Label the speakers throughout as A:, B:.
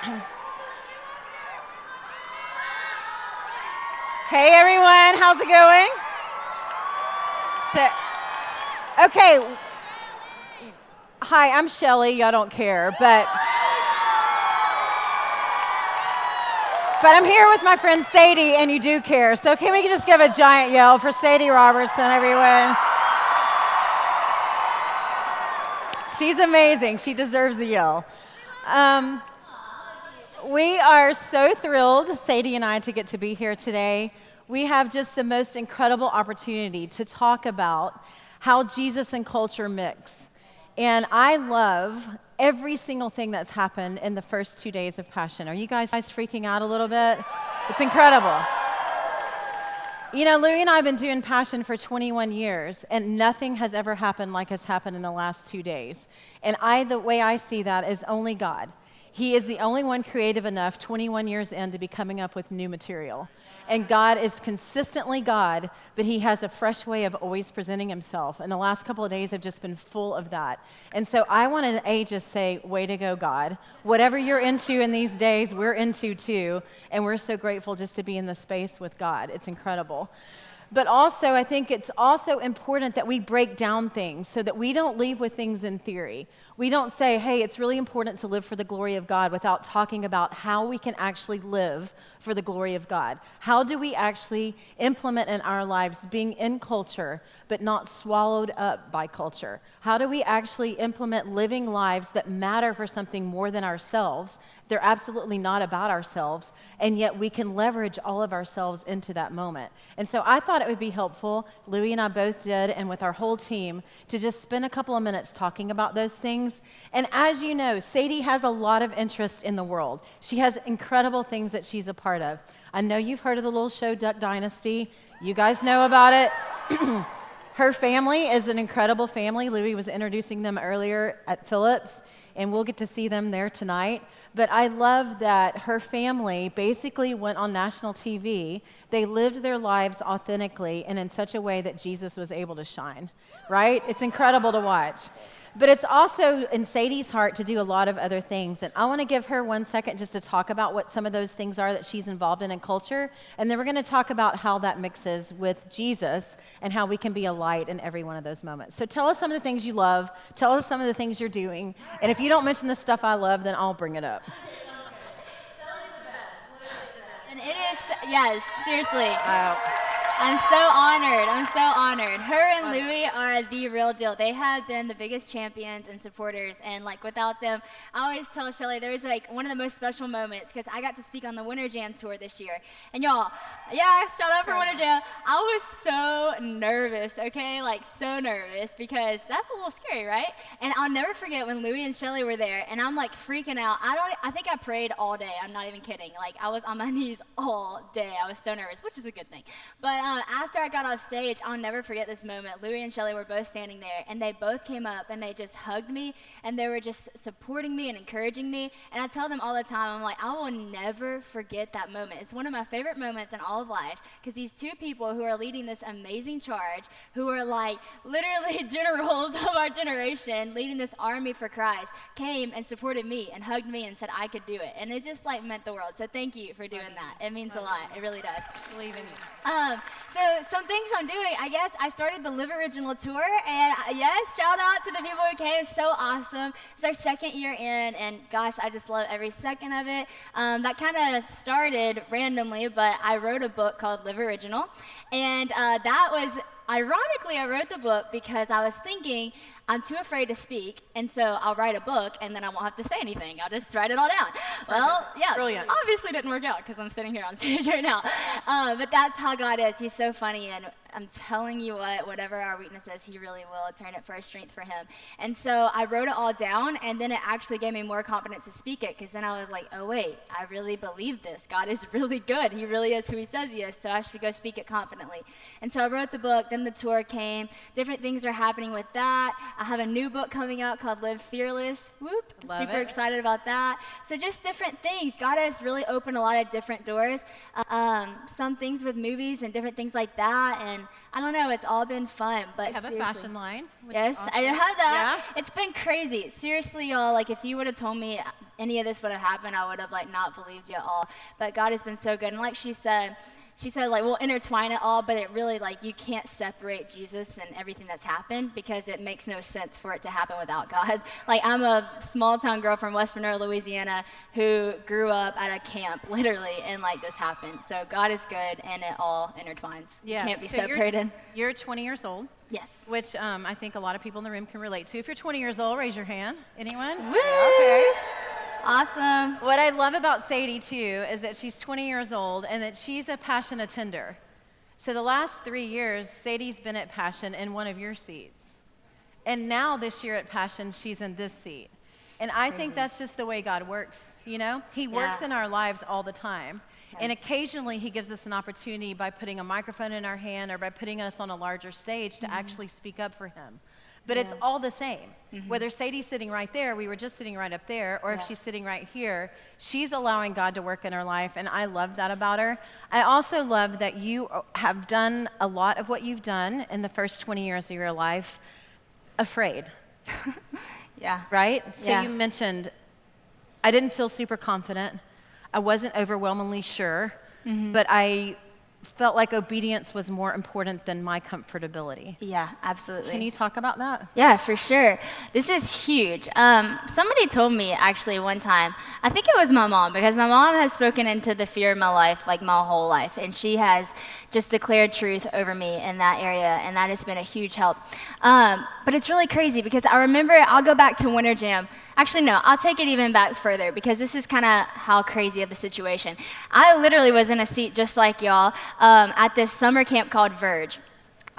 A: Hey everyone, how's it going? Okay, hi, I'm Shelley. Y'all don't care, but I'm here with my friend Sadie, and you do care. So can we just give a giant yell for Sadie Robertson, everyone? She's amazing. She deserves a yell. We are so thrilled, Sadie and I, to get to be here today. We have just the most incredible opportunity to talk about how Jesus and culture mix. And I love every single thing that's happened in the first 2 days of Passion. Are you guys freaking out a little bit? It's incredible. You know, Louie and I have been doing Passion for 21 years, and nothing has ever happened like has happened in the last 2 days. And the way I see that is only God. He is the only one creative enough 21 years in to be coming up with new material. And God is consistently God, but he has a fresh way of always presenting himself. And the last couple of days have just been full of that. And so I want to just say, way to go, God. Whatever you're into in these days, we're into too. And we're so grateful just to be in the space with God. It's incredible. But also, I think it's also important that we break down things so that we don't leave with things in theory. We don't say, hey, it's really important to live for the glory of God without talking about how we can actually live for the glory of God. How do we actually implement in our lives being in culture but not swallowed up by culture? How do we actually implement living lives that matter for something more than ourselves? They're absolutely not about ourselves, and yet we can leverage all of ourselves into that moment. And so I thought it would be helpful, Louie and I both did, and with our whole team, to just spend a couple of minutes talking about those things. And as you know, Sadie has a lot of interest in the world. She has incredible things that she's a part of. I know you've heard of the little show Duck Dynasty. You guys know about it. Her family is an incredible family. Louie was introducing them earlier at Phillips, and we'll get to see them there tonight. But I love that her family basically went on national TV. They lived their lives authentically and in such a way that Jesus was able to shine, right? It's incredible to watch. But it's also in Sadie's heart to do a lot of other things. And I want to give her 1 second just to talk about what some of those things are that she's involved in culture. And then we're going to talk about how that mixes with Jesus and how we can be a light in every one of those moments. So tell us some of the things you love. Tell us some of the things you're doing. And if you don't mention the stuff I love, then I'll bring it up.
B: And it is, yes, seriously. I'm so honored. Her and Louie are the real deal. They have been the biggest champions and supporters, and like without them, I always tell Shelley there was like one of the most special moments because I got to speak on the Winter Jam tour this year. And y'all, yeah, shout out for Winter Jam. I was so nervous, okay? Like so nervous because that's a little scary, right? And I'll never forget when Louie and Shelley were there, and I'm like freaking out. I think I prayed all day. I'm not even kidding. Like I was on my knees all day. I was so nervous, which is a good thing. But after I got off stage, I'll never forget this moment. Louie and Shelley were both standing there, and they both came up, and they just hugged me, and they were just supporting me and encouraging me. And I tell them all the time, I'm like, I will never forget that moment. It's one of my favorite moments in all of life, because these two people who are leading this amazing charge, who are like literally generals of our generation, leading this army for Christ, came and supported me and hugged me and said I could do it. And it just like meant the world. So thank you for doing that. It means a lot. It really does.
A: Believe in you.
B: So some things I'm doing, I guess I started the Live Original tour, and yes, shout out to the people who came. It's so awesome. It's our second year in, and gosh, I just love every second of it. That kind of started randomly, but I wrote a book called Live Original, and that was, ironically, I wrote the book because I was thinking, I'm too afraid to speak, and so I'll write a book, and then I won't have to say anything. I'll just write it all down. Well, yeah,
A: Brilliant.
B: Obviously didn't work out because I'm sitting here on stage right now. But that's how God is. He's so funny, and I'm telling you what, whatever our weakness is, he really will turn it for a strength for him. And so I wrote it all down, and then it actually gave me more confidence to speak it, because then I was like, oh wait, I really believe this. God is really good. He really is who he says he is, so I should go speak it confidently. And so I wrote the book, then the tour came. Different things are happening with that. I have a new book coming out called Live Fearless, whoop, Super excited about that. So just different things. God has really opened a lot of different doors. Some things with movies and different things like that. And I don't know, it's all been fun. But
A: you have a fashion line.
B: Yes,
A: awesome.
B: I have that.
A: Yeah.
B: It's been crazy. Seriously, y'all, like if you would have told me any of this would have happened, I would have like not believed you at all. But God has been so good. And like she said like we'll intertwine it all, but it really like you can't separate Jesus and everything that's happened because it makes no sense for it to happen without God. Like I'm a small town girl from West Monroe, Louisiana, who grew up at a camp literally, and like this happened. So God is good, and it all intertwines.
A: Yeah.
B: Can't be
A: so
B: separated.
A: You're 20 years old.
B: Yes.
A: Which I think a lot of people in the room can relate to. If you're 20 years old, raise your hand. Anyone?
B: Woo!
A: Yeah, okay.
B: Awesome.
A: What I love about Sadie, too, is that she's 20 years old and that she's a Passion attender. So the last 3 years, Sadie's been at Passion in one of your seats. And now this year at Passion, she's in this seat. And I think that's just the way God works, you know? He works in our lives all the time. And occasionally he gives us an opportunity by putting a microphone in our hand or by putting us on a larger stage to actually speak up for him. But it's all the same. Whether Sadie's sitting right there, we were just sitting right up there, or if she's sitting right here, she's allowing God to work in her life, and I love that about her. I also love that you have done a lot of what you've done in the first 20 years of your life afraid.
B: Yeah.
A: Right? So you mentioned, I didn't feel super confident. I wasn't overwhelmingly sure, but I felt like obedience was more important than my comfortability.
B: Yeah, absolutely.
A: Can you talk about that?
B: Yeah, for sure. This is huge. Somebody told me actually one time, I think it was my mom, because my mom has spoken into the fear of my life like my whole life, and she has just declared truth over me in that area, and that has been a huge help. But it's really crazy because I remember, I'll go back to Winter Jam. Actually, no, I'll take it even back further because this is kind of how crazy of the situation. I literally was in a seat just like y'all at this summer camp called Verge.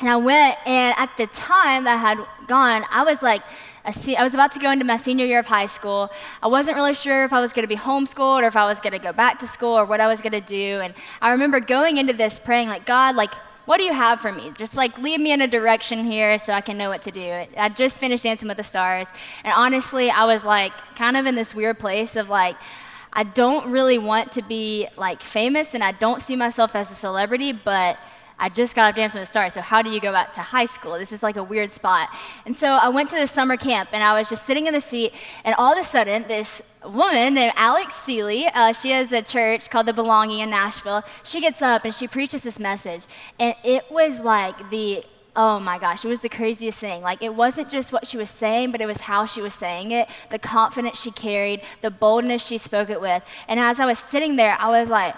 B: And I went, and at the time that I had gone, I was like, I was about to go into my senior year of high school. I wasn't really sure if I was going to be homeschooled or if I was going to go back to school or what I was going to do. And I remember going into this praying like, God, like, what do you have for me? Just like lead me in a direction here so I can know what to do. I just finished Dancing with the Stars. And honestly, I was like kind of in this weird place of like, I don't really want to be like famous and I don't see myself as a celebrity, but I just got off Dancing with the Stars, so how do you go back to high school? This is like a weird spot. And so I went to this summer camp, and I was just sitting in the seat, and all of a sudden, this woman named Alex Seeley, she has a church called The Belonging in Nashville. She gets up, and she preaches this message, and it was like oh my gosh, it was the craziest thing. Like, it wasn't just what she was saying, but it was how she was saying it, the confidence she carried, the boldness she spoke it with. And as I was sitting there, I was like,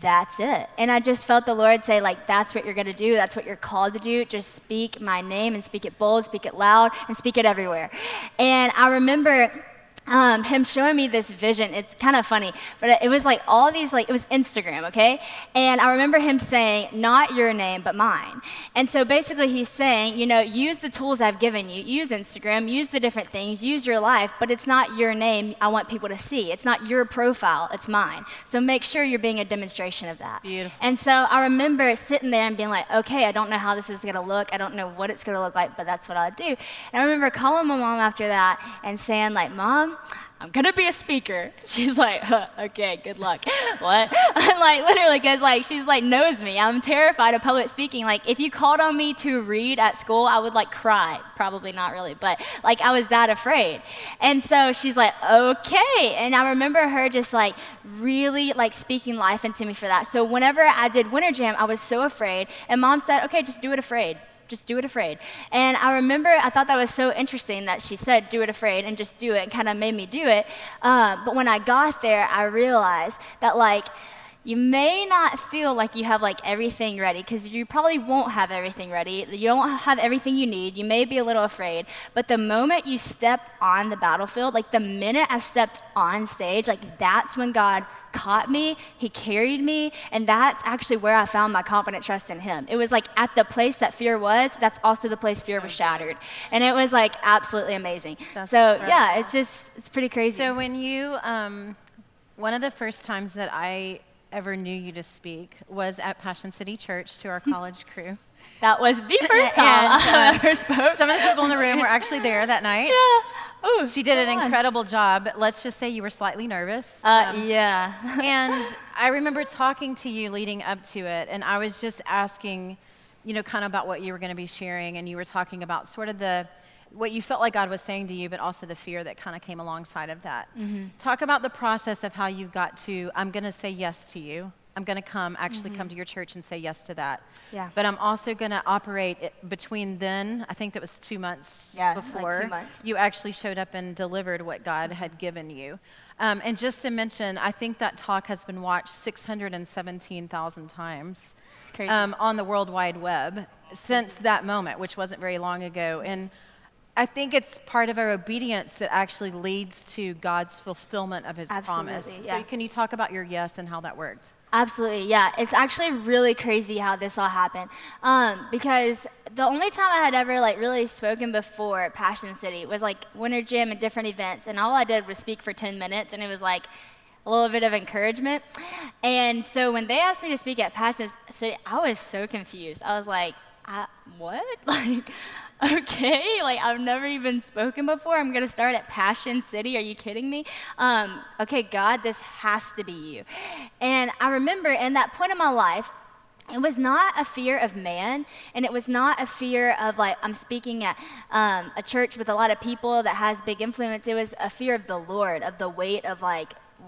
B: that's it. And I just felt the Lord say, like, that's what you're going to do. That's what you're called to do. Just speak my name and speak it bold, speak it loud, and speak it everywhere. And I remember him showing me this vision. It's kind of funny, but it was like all these, like, it was Instagram, okay? And I remember him saying, not your name, but mine. And so basically he's saying, you know, use the tools I've given you. Use Instagram, use the different things, use your life, but it's not your name I want people to see. It's not your profile, it's mine. So make sure you're being a demonstration of that.
A: Beautiful.
B: And so I remember sitting there and being like, okay, I don't know how this is going to look. I don't know what it's going to look like, but that's what I'll do. And I remember calling my mom after that and saying, like, Mom, I'm going to be a speaker. She's like, huh, okay, good luck. What? I'm like, literally, because like, she's like, knows me. I'm terrified of public speaking. Like, if you called on me to read at school, I would like cry. Probably not really, but like, I was that afraid. And so she's like, okay. And I remember her just like really like speaking life into me for that. So whenever I did Winter Jam, I was so afraid. And Mom said, okay, just do it afraid. Just do it afraid. And I remember I thought that was so interesting that she said, do it afraid and just do it, and kind of made me do it. But when I got there, I realized that like, you may not feel like you have like everything ready, because you probably won't have everything ready. You don't have everything you need. You may be a little afraid. But the moment you step on the battlefield, like the minute I stepped on stage, like that's when God caught me, he carried me, and that's actually where I found my confident trust in him. It was like at the place that fear was, that's also the place fear was shattered. And it was like absolutely amazing. Yeah, it's pretty crazy.
A: So when you, one of the first times that I ever knew you to speak was at Passion City Church to our college crew.
B: That was the first time I ever spoke.
A: Some of the people in the room were actually there that night.
B: Yeah. Oh,
A: she did an incredible job. Let's just say you were slightly nervous.
B: Yeah.
A: And I remember talking to you leading up to it, and I was just asking, kind of about what you were going to be sharing, and you were talking about sort of what you felt like God was saying to you, but also the fear that kind of came alongside of that. Talk about the process of how you got to, I'm going to say yes to you. I'm going to come to your church and say yes to that.
B: Yeah.
A: But I'm also going to operate between then, I think that was 2 months before,
B: like 2 months.
A: You actually showed up and delivered what God had given you. And just to mention, I think that talk has been watched 617,000 times on the World Wide Web since that moment, which wasn't very long ago. And I think it's part of our obedience that actually leads to God's fulfillment of his promise.
B: Yeah.
A: So can you talk about your yes and how that worked?
B: Absolutely, yeah. It's actually really crazy how this all happened. Because the only time I had ever really spoken before at Passion City was Winter Gym and different events, and all I did was speak for 10 minutes, and it was a little bit of encouragement. And so when they asked me to speak at Passion City, I was so confused. I was like, what? Okay, I've never even spoken before. I'm gonna start at Passion City. Are you kidding me? Okay, God, this has to be you. And I remember in that point in my life, it was not a fear of man, and it was not a fear of I'm speaking at a church with a lot of people that has big influence. It was a fear of the Lord, of the weight of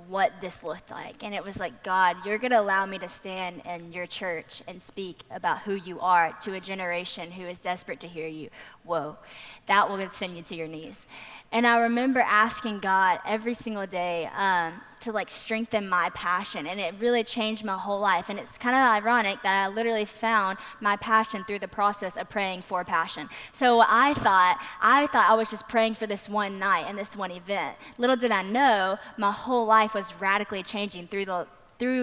B: what this looked like. And it was God, you're going to allow me to stand in your church and speak about who you are to a generation who is desperate to hear you. Whoa, that will send you to your knees. And I remember asking God every single day to strengthen my passion, and it really changed my whole life. And it's kind of ironic that I literally found my passion through the process of praying for passion. So I thought I was just praying for this one night and this one event. Little did I know, my whole life was radically changing through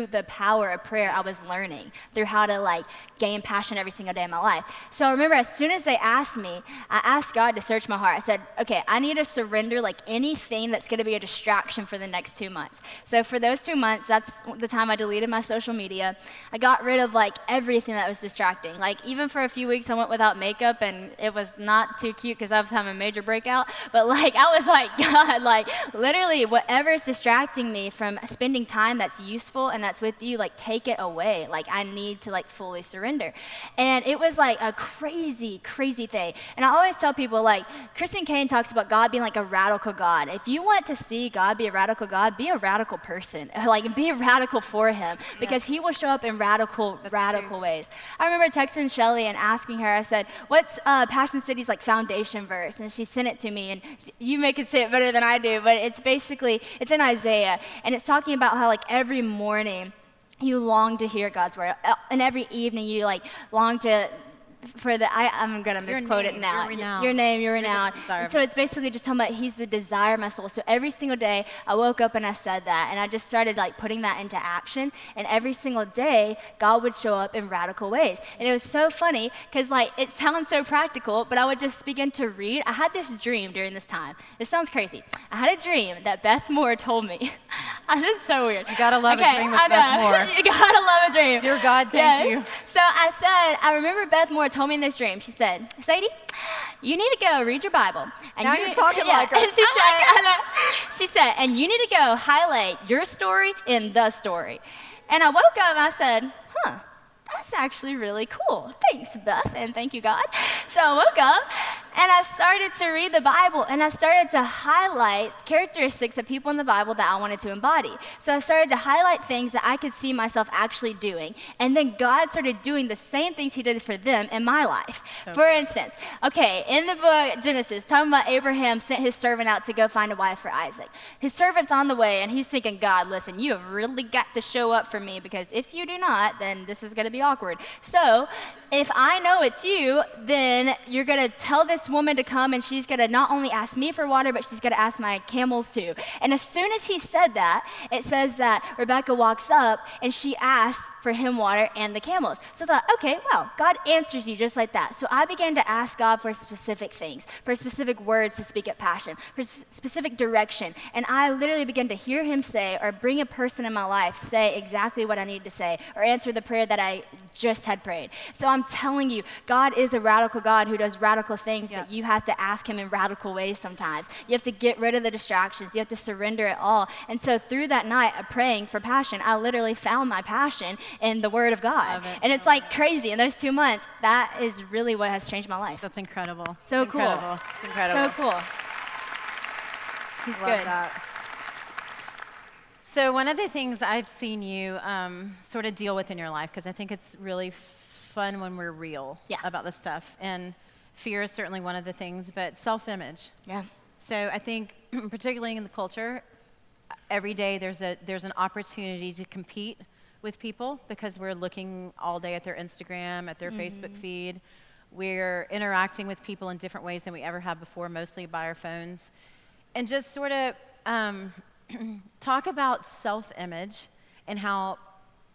B: the power of prayer. I was learning through how to gain passion every single day of my life. So I remember as soon as they asked me, I asked God to search my heart. I said, okay, I need to surrender anything that's going to be a distraction for the next 2 months. So for those 2 months, that's the time I deleted my social media. I got rid of everything that was distracting. Even for a few weeks, I went without makeup, and it was not too cute because I was having a major breakout. But I was God, literally whatever is distracting me from spending time that's useful and that's with you, take it away. I need to fully surrender. And it was a crazy, crazy thing. And I always tell people, Kristen Kane talks about God being a radical God. If you want to see God be a radical God, be a radical person. Be radical for him, because he will show up in radical ways. I remember texting Shelley and asking her, I said, what's Passion City's foundation verse? And she sent it to me, and you may could say it better than I do, but it's in Isaiah, and it's talking about how every morning you long to hear God's word, and every evening you long to I'm going to misquote it now. Your name, you're renowned. So it's basically just talking about he's the desire of my soul. So every single day I woke up and I said that, and I just started putting that into action, and every single day God would show up in radical ways. And it was so funny because it sounds so practical, but I would just begin to read. I had this dream during this time. It sounds crazy. I had a dream that Beth Moore told me. This is so weird.
A: You gotta love a dream with Beth Moore.
B: You gotta love a dream.
A: Dear God, thank you.
B: So I remember Beth Moore told me in this dream. She said, Sadie, you need to go read your Bible. And
A: now you're talking like her.
B: And she said, and you need to go highlight your story in the story. And I woke up and I said, that's actually really cool. Thanks, Beth, and thank you, God. So I woke up and I started to read the Bible, and I started to highlight characteristics of people in the Bible that I wanted to embody. So I started to highlight things that I could see myself actually doing, and then God started doing the same things he did for them in my life. Okay. For instance, in the book Genesis, talking about Abraham sent his servant out to go find a wife for Isaac. His servant's on the way, and he's thinking, God, listen, you have really got to show up for me, because if you do not, then this is going to be awkward. So if I know it's you, then you're going to tell this woman to come, and she's going to not only ask me for water, but she's going to ask my camels too. And as soon as he said that, it says that Rebecca walks up and she asks for him water and the camels. So I thought, okay, well, God answers you just like that. So I began to ask God for specific things, for specific words to speak at Passion, for specific direction. And I literally began to hear him say, or bring a person in my life say exactly what I needed to say, or answer the prayer that I just had prayed. So I'm telling you, God is a radical God who does radical things, but you have to ask him in radical ways sometimes. You have to get rid of the distractions. You have to surrender it all. And so through that night of praying for passion, I literally found my passion in the Word of God. And it's like crazy. In those 2 months, that is really what has changed my life.
A: That's incredible.
B: So cool.
A: It's incredible.
B: So cool. He's good.
A: That. So one of the things I've seen you sort of deal with in your life, because I think it's really fun when we're real about this stuff, and fear is certainly one of the things, but self-image.
B: Yeah.
A: So I think particularly in the culture, every day there's an opportunity to compete with people because we're looking all day at their Instagram, at their Facebook feed. We're interacting with people in different ways than we ever have before, mostly by our phones. And just sort of talk about self-image and how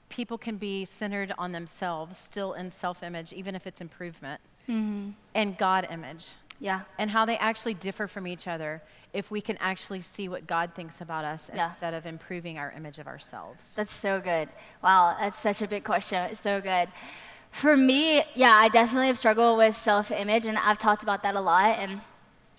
A: people can be centered on themselves, still in self-image, even if it's improvement, and God image.
B: Yeah.
A: And how they actually differ from each other if we can actually see what God thinks about us instead of improving our image of ourselves.
B: That's so good. Wow, that's such a big question. It's so good. For me, I definitely have struggled with self-image, and I've talked about that a lot, and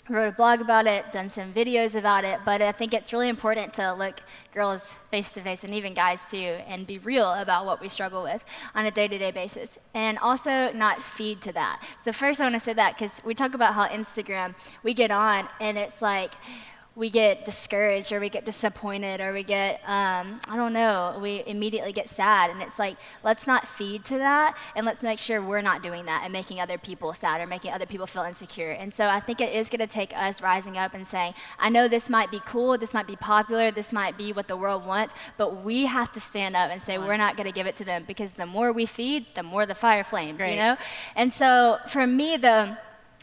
B: wrote a blog about it, done some videos about it, but I think it's really important to look girls face to face, and even guys too, and be real about what we struggle with on a day-to-day basis, and also not feed to that. So first I want to say that because we talk about how Instagram, we get on and it's like, we get discouraged or we get disappointed or we get, we immediately get sad. And it's like, let's not feed to that, and let's make sure we're not doing that and making other people sad or making other people feel insecure. And so I think it is going to take us rising up and saying, I know this might be cool, this might be popular, this might be what the world wants, but we have to stand up and say we're not going to give it to them, because the more we feed, the more the fire flames, you know? And so for me,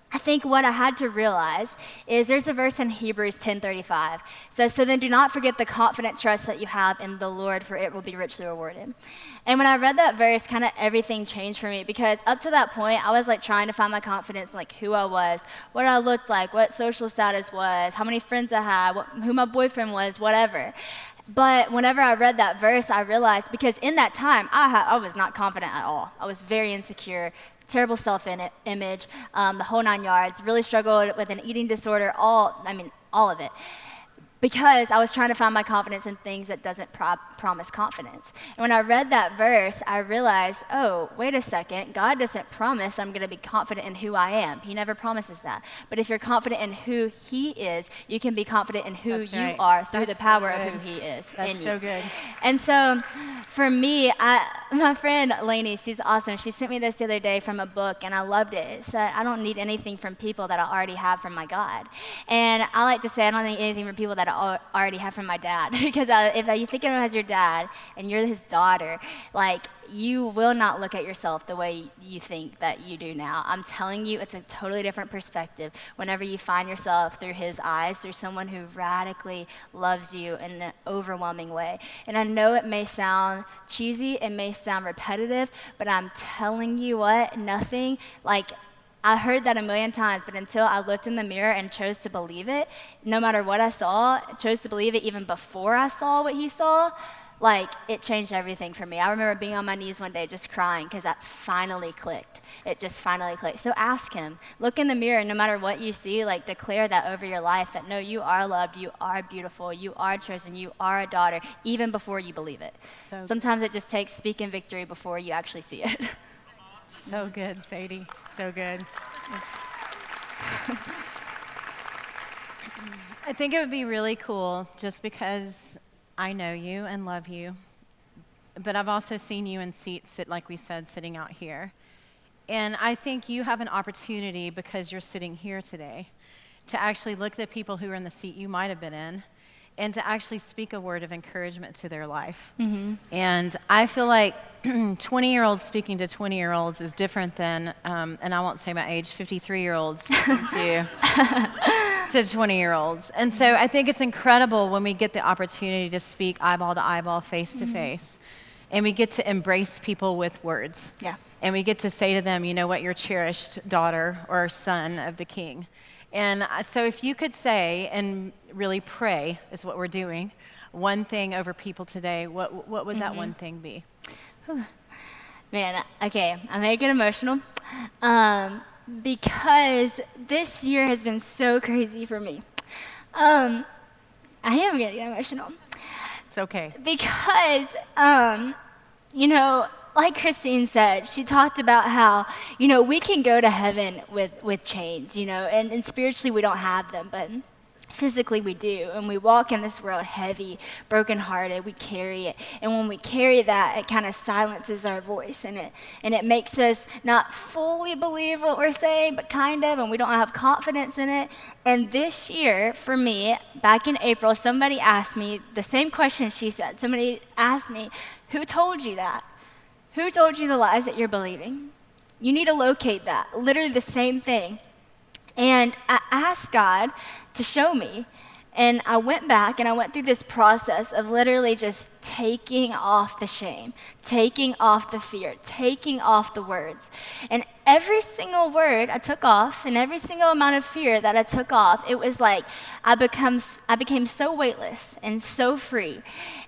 B: I think what I had to realize is there's a verse in Hebrews 10:35. It says, so then do not forget the confident trust that you have in the Lord, for it will be richly rewarded. And when I read that verse, kind of everything changed for me, because up to that point, I was like trying to find my confidence in like who I was, what I looked like, what social status was, how many friends I had, who my boyfriend was, whatever. But whenever I read that verse, I realized, because in that time, I was not confident at all. I was very insecure, terrible self-image, the whole 9 yards, really struggled with an eating disorder, all of it. Because I was trying to find my confidence in things that doesn't promise confidence. And when I read that verse, I realized, oh, wait a second, God doesn't promise I'm going to be confident in who I am. He never promises that. But if you're confident in who He is, you can be confident in who you are through the power of who He is in you.
A: That's so good.
B: And so for me, my friend Lainey, she's awesome. She sent me this the other day from a book, and I loved it. It said, I don't need anything from people that I already have from my God. And I like to say I don't need anything from people that I already have from my dad. Because if you think of him as your dad and you're his daughter, like, you will not look at yourself the way you think that you do now. I'm telling you, it's a totally different perspective whenever you find yourself through his eyes, through someone who radically loves you in an overwhelming way. And I know it may sound cheesy, it may sound repetitive, but I'm telling you what, nothing like, I heard that a million times, but until I looked in the mirror and chose to believe it, no matter what I saw, chose to believe it even before I saw what he saw, like, it changed everything for me. I remember being on my knees one day just crying because that finally clicked. It just finally clicked. So ask him. Look in the mirror, no matter what you see, like, declare that over your life, that no, you are loved, you are beautiful, you are chosen, you are a daughter, even before you believe it. Sometimes it just takes speaking victory before you actually see it.
A: So good, Sadie. So good. I think it would be really cool, just because I know you and love you, but I've also seen you in seats, like we said, sitting out here. And I think you have an opportunity, because you're sitting here today, to actually look at the people who are in the seat you might have been in, and to actually speak a word of encouragement to their life. Mm-hmm. And I feel like 20-year-olds speaking to 20-year-olds is different than, and I won't say my age, 53-year-olds speaking to 20-year-olds. And so I think it's incredible when we get the opportunity to speak eyeball to eyeball, face to face, and we get to embrace people with words.
B: Yeah.
A: And we get to say to them, you know what, your cherished daughter or son of the King. And so if you could say, and really pray is what we're doing, one thing over people today, what would that one thing be?
B: Man, okay, I may get emotional. Because this year has been so crazy for me. I am going to get emotional.
A: It's okay.
B: Because, like Christine said, she talked about how, we can go to heaven with chains, and spiritually we don't have them, but physically we do. And we walk in this world heavy, brokenhearted, we carry it. And when we carry that, it kind of silences our voice, and it makes us not fully believe what we're saying, but kind of, and we don't have confidence in it. And this year, for me, back in April, somebody asked me the same question she said. Somebody asked me, who told you that? Who told you the lies that you're believing? You need to locate that. Literally the same thing. And I asked God to show me. And I went back and I went through this process of literally just taking off the shame, taking off the fear, taking off the words. And every single word I took off, and every single amount of fear that I took off, it was like I became so weightless and so free.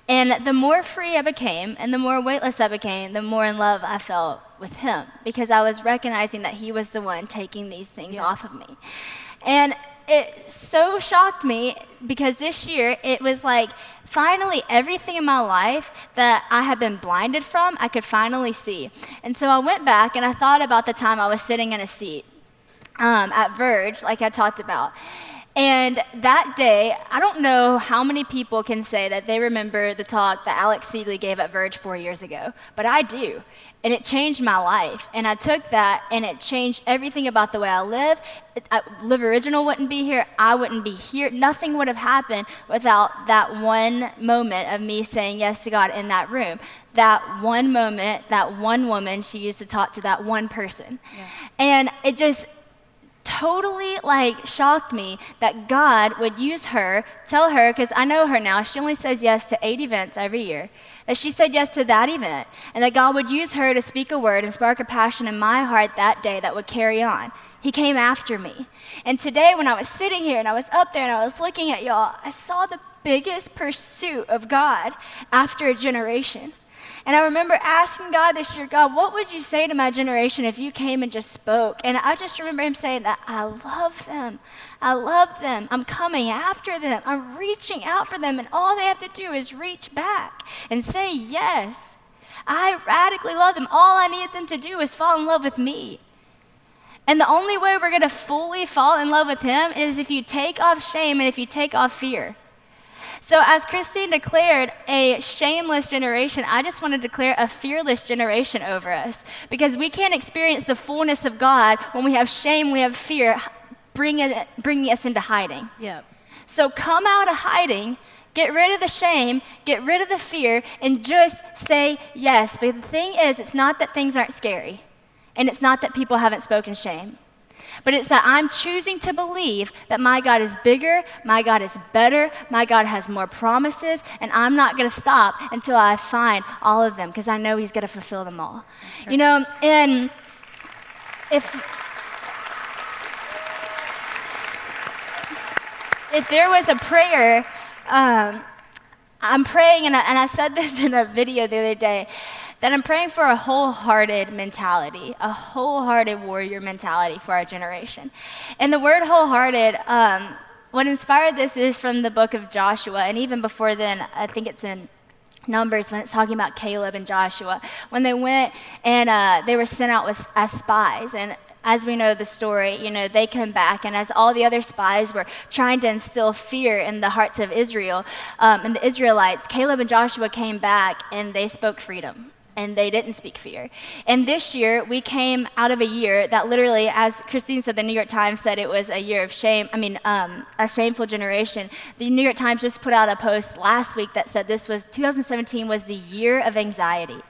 B: And the more free I became and the more weightless I became, the more in love I felt with him, because I was recognizing that he was the one taking these things off of me. And it so shocked me, because this year it was like finally everything in my life that I had been blinded from, I could finally see. And so I went back and I thought about the time I was sitting in a seat at Verge, like I talked about. And that day, I don't know how many people can say that they remember the talk that Alex Giglio gave at Verge 4 years ago, but I do. And it changed my life. And I took that and it changed everything about the way I live. Live Original wouldn't be here. I wouldn't be here. Nothing would have happened without that one moment of me saying yes to God in that room. That one moment, that one woman, she used to talk to that one person. Yeah. And it just totally shocked me that God would use her, tell her, because I know her now, she only says yes to 8 events every year, that she said yes to that event, and that God would use her to speak a word and spark a passion in my heart that day that would carry on. He came after me. And today when I was sitting here and I was up there and I was looking at y'all, I saw the biggest pursuit of God after a generation. And I remember asking God this year, God, what would you say to my generation if you came and just spoke? And I just remember him saying that I love them. I love them. I'm coming after them. I'm reaching out for them. And all they have to do is reach back and say yes. I radically love them. All I need them to do is fall in love with me. And the only way we're going to fully fall in love with him is if you take off shame and if you take off fear. So as Christine declared a shameless generation, I just want to declare a fearless generation over us, because we can't experience the fullness of God when we have shame, we have fear, bringing us into hiding.
A: Yep.
B: So come out of hiding, get rid of the shame, get rid of the fear, and just say yes. But the thing is, it's not that things aren't scary, and it's not that people haven't spoken shame. But it's that I'm choosing to believe that my God is bigger, my God is better, my God has more promises, and I'm not going to stop until I find all of them, because I know he's going to fulfill them all. Right. And if there was a prayer, I'm praying, and I said this in a video the other day, that I'm praying for a wholehearted mentality, a wholehearted warrior mentality for our generation. And the word wholehearted, what inspired this is from the book of Joshua, and even before then, I think it's in Numbers when it's talking about Caleb and Joshua, when they went and they were sent out as spies. And as we know the story, they come back, and as all the other spies were trying to instill fear in the hearts of Israel and the Israelites, Caleb and Joshua came back and they spoke freedom. And they didn't speak fear. And this year, we came out of a year that literally, as Christine said, the New York Times said it was a year of shame, a shameful generation. The New York Times just put out a post last week that said 2017 was the year of anxiety.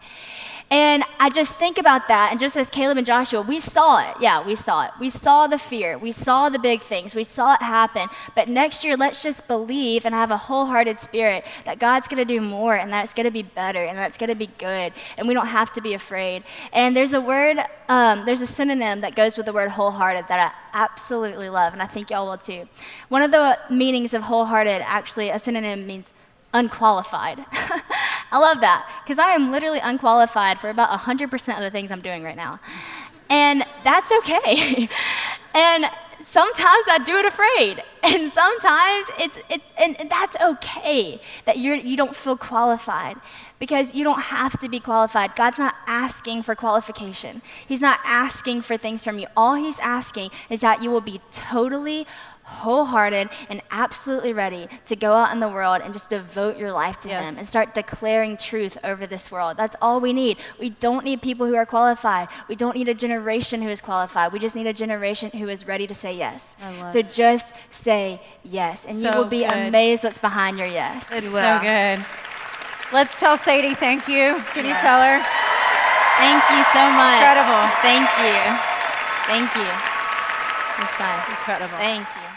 B: And I just think about that, and just as Caleb and Joshua, we saw it. Yeah, we saw it. We saw the fear. We saw the big things. We saw it happen. But next year, let's just believe and have a wholehearted spirit that God's going to do more, and that it's going to be better, and that it's going to be good, and we don't have to be afraid. And there's a word, there's a synonym that goes with the word wholehearted that I absolutely love, and I think y'all will too. One of the meanings of wholehearted, actually, a synonym means unqualified. I love that, because I am literally unqualified for about 100% of the things I'm doing right now. And that's okay. And sometimes I do it afraid. And sometimes and that's okay that you don't feel qualified, because you don't have to be qualified. God's not asking for qualification. He's not asking for things from you. All he's asking is that you will be totally wholehearted and absolutely ready to go out in the world and just devote your life to him and start declaring truth over this world. That's all we need. We don't need people who are qualified. We don't need a generation who is qualified. We just need a generation who is ready to say yes. So just say yes, and you will be amazed what's behind your yes.
A: It's so good. Let's tell Sadie thank you. Can you tell her?
B: Thank you so much.
A: Incredible.
B: Thank you. Thank you. It was fun.
A: Incredible.
B: Thank you.